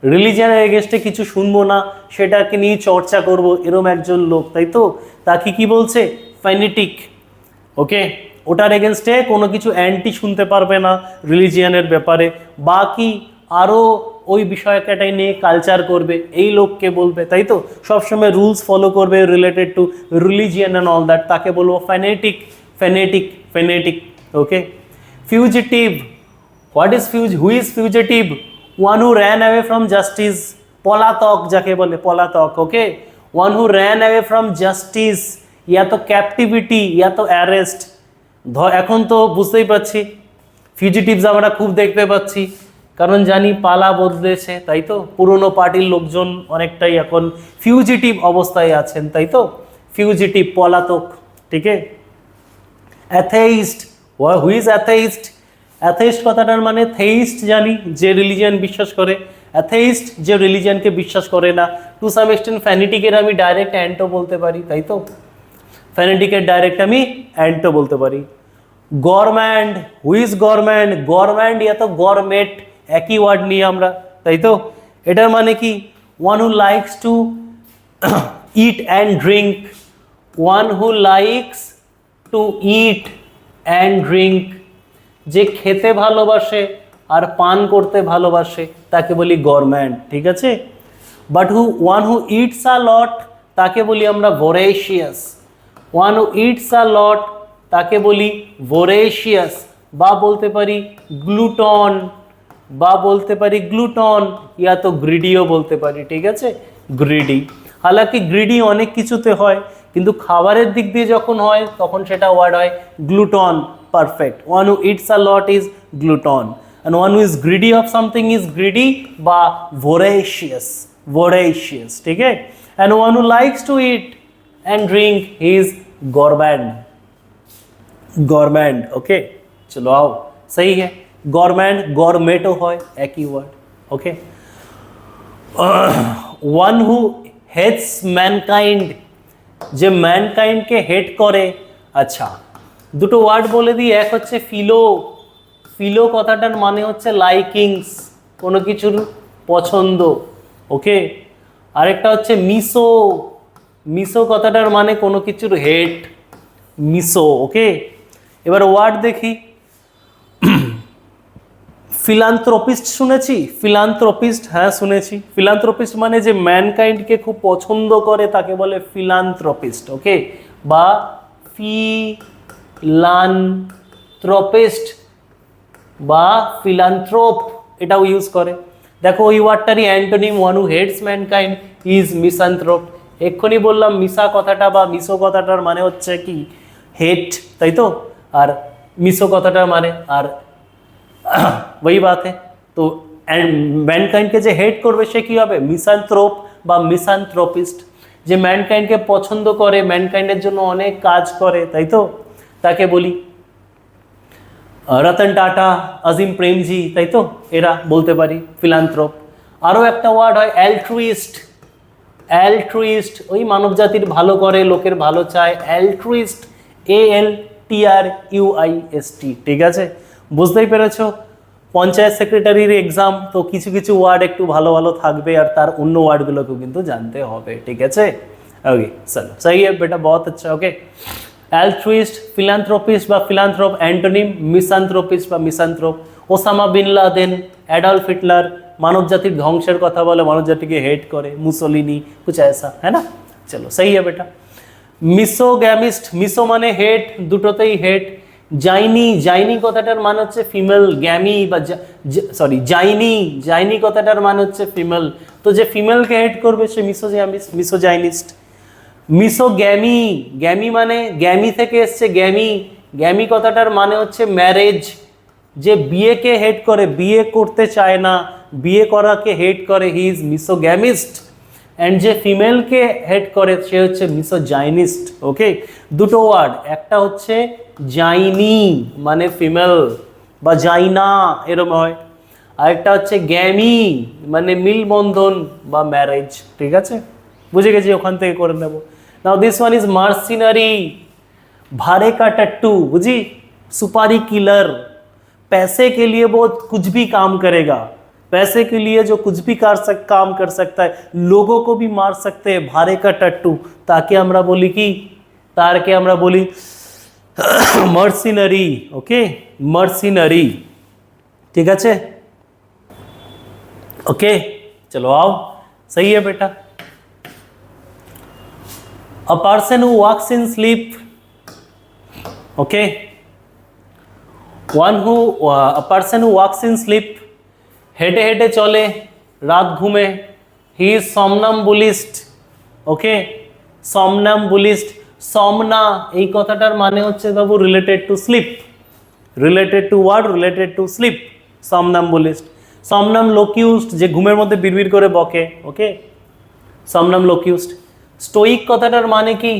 রিলিজিয়ানের এগেনস্টে কিছু শুনবো না, সেটাকে নিয়ে চর্চা করব, এরম একজন লোক, তাই তো? তাকে কি বলছে? ফ্যানেটিক, ওকে। ওটার এগেনস্টে কোনো কিছু অ্যান্টি শুনতে পারবে না রিলিজিয়ানের ব্যাপারে, বাকি আরও ওই বিষয়টাই নিয়ে কালচার করবে, এই লোককে বলবে, তাই তো? সবসময় রুলস ফলো করবে related to religion and all that, তাকে বলবো fanatic, fanatic, fanatic, okay. Fugitive, what is who is fugitive? One who ran away from justice, পলাতক যাকে বলে, পলাতক, okay. One who ran away from justice, ইয়া তো captivity, ইয়া তো অ্যারেস্ট। এখন তো বুঝতেই পারছি ফিউজিটিভস আমরা খুব দেখতে পাচ্ছি, কারণ জানি পালা বদলেছে, তাই তো? পুরনো পার্টির লোকজন অনেকটাই এখন ফিউজিটিভ অবস্থায় আছেন, তাই তো? ফিউজিটিভ, পলাতক, ঠিক আছে। Atheist, who is atheist? Atheist কথাটার মানে থেইস্ট জানি, যে রিলিজিয়ান বিশ্বাস করে। অ্যাথেইস্ট যে রিলিজিয়ানকে বিশ্বাস করে না। টু সাম এক্সটেন্ট ফ্যানেটিকের আমি ডাইরেক্ট অ্যান্টো বলতে পারি, তাই তো? ফ্যানেটিকের ডাইরেক্ট আমি অ্যান্টো বলতে পারি। Government, who is government? Government ইয়া তো গভর্নমেন্ট, একই ওয়ার্ড নিয়ে আমরা, তাই তো? এটার মানে কি? One who likes to it and drink, one who likes to it and drink, যে খেতে ভালোবাসে আর পান করতে ভালোবাসে, তাকে বলি গভর্নমেন্ট, ঠিক আছে। But one who it's a lot, তাকে বলি আমরা ভোরেশিয়াস। One who it's a lot, তাকে বলি ভোরেশিয়াস, বা বলতে পারি গ্লুটন, বা বলতে পারি গ্লুটন, ইয়া তো গ্রিডিও বলতে পারি, ঠিক আছে, গ্রিডি। হালাকি গ্রিডি অনেক কিছুতে হয়, কিন্তু খাবারের দিক দিয়ে যখন হয় তখন সেটা ওয়ার্ড হয় gluten, perfect. One who it's a lot is gluten, and one who is greedy of something is greedy বা voracious, voracious, ঠিক আছে। and one who likes to eat and drink he is gourmand, gourmand, okay। चलो आओ, सही है। gourmand, gourmetও হয় একই word, okay. one who hates mankind, যে ম্যানকাইন্ডকে হেট করে। আচ্ছা, দুটো ওয়ার্ড বলে দিই, এক হচ্ছে ফিলো। ফিলো কথাটার মানে হচ্ছে লাইকিংস, কোনো কিছুর পছন্দ, ওকে। আরেকটা হচ্ছে মিসো, মিসো কথাটার মানে কোনো কিছুর হেট, মিসো, ওকে। এবার ওয়ার্ড দেখি, ফিলান্থ্রোপিস্ট শুনেছি, ফিলান্থ্রোপিস্ট, হ্যাঁ শুনেছি। ফিলান্থ্রোপিস্ট মানে যে ম্যানকাইন্ডকে খুব পছন্দ করে তাকে বলে ফিলান্থ্রোপিস্ট, ওকে, বা ফিলান্থ্রোপিস্ট বা ফিলান্থ্রোপ, এটাও ইউজ করে। দেখো ওই ওয়ার্ডটারই antonym, one who hates mankind is misanthrope. এক্ষুনি বললাম মিসা কথাটা বা মিসো কথাটার মানে হচ্ছে কি হেট, তাই তো, আর মিসো কথাটার মানে, আর वही बात है। तो ম্যানকাইন্ডকে যে হেট করবে সে কি হবে, মিসান্থ্রোপ বা মিসান্থ্রোপিস্ট। যে ম্যানকাইন্ডকে পছন্দ করে, ম্যানকাইন্ডের জন্য অনেক কাজ করে, তাই তো, তাকে বলি রতন টাটা, আজিম প্রেমজি, তাই তো, এরা বলতে পারি ফিলান্থ্রোপ। আরও একটা ওয়ার্ড হয় অ্যালট্রুইস্ট, অ্যালট্রুইস্ট ওই মানব জাতির ভালো করে, লোকের ভালো চায়, অ্যালট্রুইস্ট, ALTRUIST, ঠিক আছে। বুঝতেই পেরেছো পঞ্চায়েত সেক্রেটারির এক্সাম, তো কিছু কিছু ওয়ার্ড একটু ভালো ভালো থাকবে আর তার অন্য ওয়ার্ডগুলোকেও কিন্তু জানতে হবে, ঠিক আছে। ওকে চলো, सही है बेटा, बहुत अच्छा, ओके। অ্যালট্রুইস্ট, ফিলান্থ্রোপিস্ট বা ফিলান্থ্রোপ, অ্যান্টোনিম মিসান্থ্রোপিস্ট বা misanthrope. Osama bin Laden, Adolf Hitler মানব জাতির ধ্বংসের কথা বলে, মানব জাতিকে হেট করে, মুসোলিনি, कुछ ऐसा है ना। चलो सही है बेटा। মিসোগ্যামিস্ট, মিসো মানে হেট, দুটোতেই হেট। জাইনি, জাইনি কথাটার মানে হচ্ছে ফিমেল, গ্যামি বা সরি জাইনি, জাইনি কথাটার মানে হচ্ছে ফিমেল, তো যে ফিমেলকে হেট করবে সে মিসোগ্যামিস্ট, মিসোজাইনিস্ট। মিসোগ্যামি, গ্যামি মানে গ্যামি থেকে এসছে গ্যামি, গ্যামি কথাটার মানে হচ্ছে ম্যারেজ। যে বিয়েকে হেট করে, বিয়ে করতে চায় না, বিয়ে করাকে হেট করে, হি ইজ মিসোগ্যামিস্ট। অ্যান্ড যে ফিমেলকে হেট করে সে হচ্ছে মিসোজাইনিস্ট, ওকে। দুটো ওয়ার্ড, একটা হচ্ছে জাইনি মানে ফিমেল বা জাইনা এরম হয়, আরেকটা হচ্ছে গ্যামি মানে মিলবন্ধন বা ম্যারেজ, ঠিক আছে, বুঝে গেছি, ওখান থেকে করে নেব। নাও দিস ওয়ান ইজ মার্সিনারি, भारे का टट्टू, बुझी, सुपारी किलर, पैसे के लिए वो कुछ भी काम करेगा, पैसे के लिए जो कुछ भी काम कर सकता है, लोगों को भी मार सकते हैं, भारे का टट्टू। ताकि আমরা বলি কি, তারকে আমরা বলি মার্সিনারি, ওকে, মার্সিনারি, ঠিক আছে, ओके। चलो आओ, सही है बेटा। A person who walks in sleep, okay, a person who walks in sleep, হেঁটে হেঁটে চলে, রাত ঘুমে, he is somnambulist, okay, somnambulist। সমনা এই কথাটার মানে হচ্ছে বাবু related to sleep, related to word, related to sleep, somnambulist। somnambulist যে ঘুমের মধ্যে বিড়বিড় করে বকে, ওকে, somnambulist। স্টোইক কথাটার মানে কি,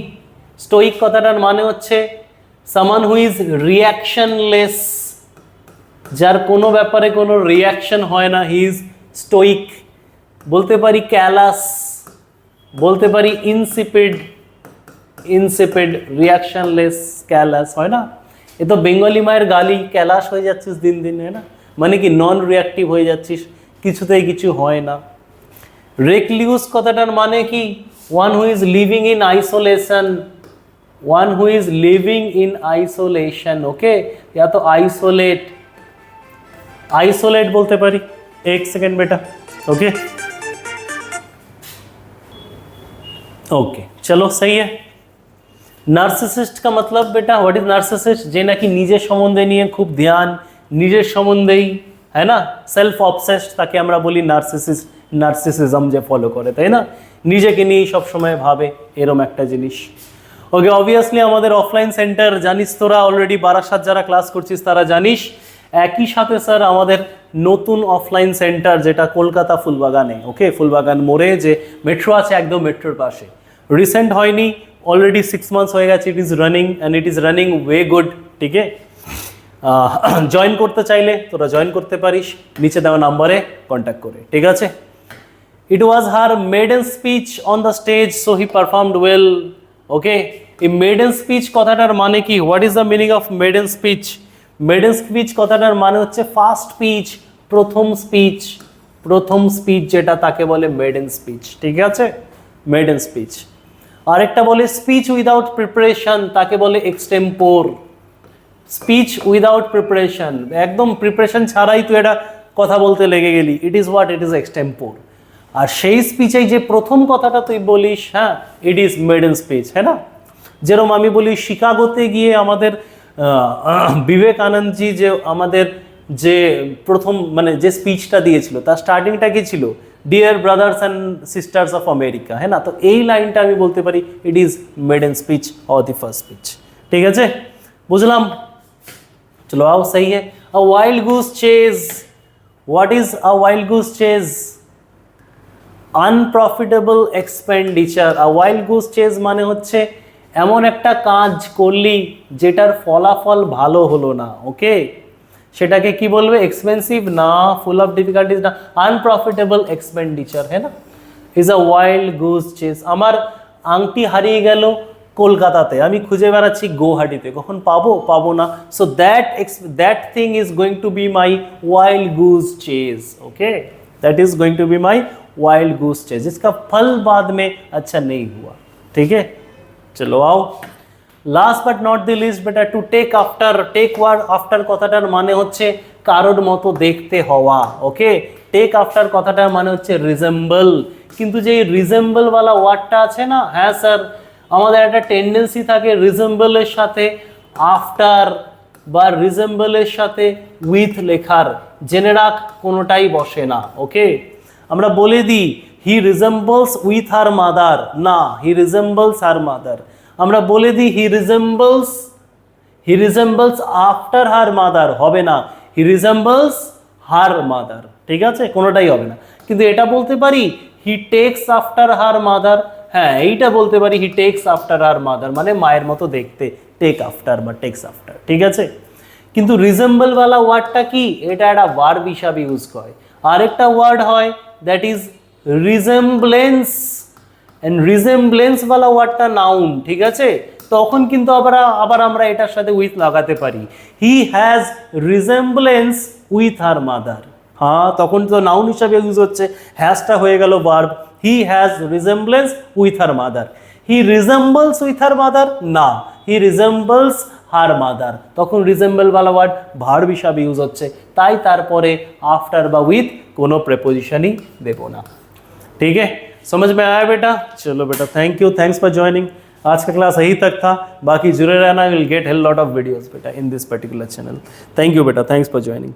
স্টোইক কথাটার মানে হচ্ছে সামান হু ইজ রিয়াকশনলেস, যার কোনো ব্যাপারে কোনো রিয়াকশন হয় না, হি ইজ স্টোইক। বলতে পারি ক্যালাস, বলতে পারি ইনসিপিড, ইনসিপিড, রিয়াকশনলেস, ক্যালাস, হয় না। এ তো বেঙ্গলি মায়ের গালি, ক্যালাস হয়ে যাচ্ছিস দিন দিন, হয় না, মানে কি নন রিয়াক্টিভ হয়ে যাচ্ছিস, কিছুতেই কিছু হয় না। রেকলিউস কথাটার মানে কি, one who is living in isolation, one who is living in isolation, okay, या तो आइसोलेट, आइसोलेट बोलते पारी। एक सेकेंड बेटा, ओके ओके, चलो सही है। नार्सिसिस्ट का मतलब बेटा, व्हाट इज नार्सिसिस्ट, जे नाकि निजे सम्बन्धे निये खूब ध्यान, निजेर सम्बन्धेई, है ना, सेल्फ অবসেসড, তাকে আমরা বলি নার্সিসিস্ট, নার্সিসিজম যে ফলো করে, তাই না, নিজেকে নিয়ে সব সময় ভাবে, এরকম একটা জিনিস। ওকে, অবভিয়াসলি আমাদের অফলাইন সেন্টার জানিস তোরা, অলরেডি বারাসাত যারা ক্লাস করছিস তারা জানিস। একই সাথে স্যার আমাদের নতুন অফলাইন সেন্টার যেটা কলকাতা ফুলবাগানে, ওকে, ফুলবাগান মোড়ে যে মেট্রো আছে একদম মেট্রোর পাশে, রিসেন্ট হয়নি, অলরেডি 6 মান্থস হয়ে গেছে, it is running and it is running way good, ঠিক আছে। জয়েন করতে চাইলে তোরা জয়েন করতে পারিস নিচে দেওয়া নাম্বারে কন্ট্যাক্ট করে, ঠিক আছে। It was her maiden speech on the stage, so he performed well, okay. এই মেডেন স্পিচ কথাটার মানে কি, what is the meaning of maiden speech? Maiden speech কথাটার মানে হচ্ছে ফার্স্ট স্পিচ, প্রথম স্পিচ, প্রথম স্পিচ যেটা তাকে বলে মেডেন স্পিচ, ঠিক আছে, মেডেন স্পিচ। আরেকটা বলে স্পিচ উইদাউট প্রিপারেশন, তাকে বলে এক্সটেম্পোর। স্পিচ উইদাউট প্রিপারেশন, একদম প্রিপারেশন ছাড়াই তুই এটা কথা বলতে লেগে গেলি, it is what, it is extempore. আর সেই স্পিচে যে প্রথম কথাটা তুই বলিস, হ্যাঁ, ইট ইজ মেডেন স্পিচ, হ্যাঁ না? যেরকম আমি বলি শিকাগোতে গিয়ে আমাদের বিবেকানন্দজি যে আমাদের যে প্রথম মানে যে স্পিচটা দিয়েছিল তার স্টার্টিংটা কি ছিল, dear brothers and sisters of America, হ্যাঁ না? তো এই লাইনটা আমি বলতে পারি it is maiden speech or the first speech, ঠিক আছে, বুঝলাম? চলো आओ, सही है। A wild goose chase, what is a wild goose chase? Unprofitable expenditure. A wild goose chase মানে হচ্ছে এমন একটা কাজ করলি যেটার ফলাফল ভালো হলো না, ওকে, সেটাকে কি বলবে? এক্সপেন্সিভ না, ফুল অফ ডিফিকাল্টিজ না, আনপ্রফিটেবল এক্সপেন্ডিচার, হ্যাঁ না? Is a wild goose chase. আমার আংটি হারিয়ে গেল কলকাতাতে, আমি খুঁজে বেড়াচ্ছি গুয়াহাটিতে, কখন পাবো? পাবো না। So that thing is going to be my wild goose chase, okay, that is going to be my wild goose chase. इसका फल बाद में अच्छा नहीं हुआ, ठीक है। चलो आओ, last but not the least বেটা, to take after. Take word after কথাটার মানে হচ্ছে কারোর মতো দেখতে হওয়া, ওকে। টেক আফটার কথাটার মানে হচ্ছে রিজেম্বল। কিন্তু যে রিজেম্বল ওয়ালা ওয়ার্ডটা আছে না, হ্যাঁ স্যার, আমাদের একটা টেন্ডেন্সি থাকে রিজেম্বলের সাথে আফটার বা রিজেম্বলের সাথে উইথ লেখার, জেনে রাখ কোনোটাই বসে না, ওকে। আমরা বলে দিই হি রিজেম্বলস উইথ হার মাদার, না, হি রিজেম্বলস হার মাদার। আমরা বলে দিই হি রিজেম্বলস আফটার হার মাদার, হবে না, হি রিজেম্বলস হার মাদার, ঠিক আছে, কোনোটাই হবে না। কিন্তু এটা বলতে পারি হি টেকস আফটার হার মাদার, হ্যাঁ, এইটা বলতে পারি হি টেকস আফটার হার মাদার, মানে মায়ের মতো দেখতে, টেক আফটার বা টেকস আফটার, ঠিক আছে। কিন্তু রিজেম্বল ওয়ালা ওয়ার্ডটা কি? এটা একটা ভার্ব হিসাবে ইউজ করে। আরেকটা ওয়ার্ড হয় দ্যাট ইজ রিজেম্বলেন্স, এন্ড রিজেম্বলেন্স ওয়ালা ওয়ার্ডটা নাউন, ঠিক আছে। তখন কিন্তু আবার আমরা এটার সাথে উইথ লাগাতে পারি, he has resemblance with her mother, হ্যাঁ, তখন তো নাউন হিসাবে ইউজ হচ্ছে, হ্যাজটা হয়ে গেল verb, he has resemblance with her mother. He resembles with her mother, না, হি রিজেম্বলস হার মাদার, তখন রিজেম্বল वाला ওয়ার্ড ভার্ব হিসাবে ইউজ হচ্ছে, তাই তারপরে আফটার বা উইথ কোনো প্রেপোজিশনই দেব না, ठीक है। समझ में आया बेटा? चलो बेटा, thank you, thanks for joining. आज का क्लास यही तक था, बाकी जुड़े रहना, will get whole lot of videos बेटा in this particular channel. Thank you बेटा, थैंक्स फॉर ज्वाइनिंग।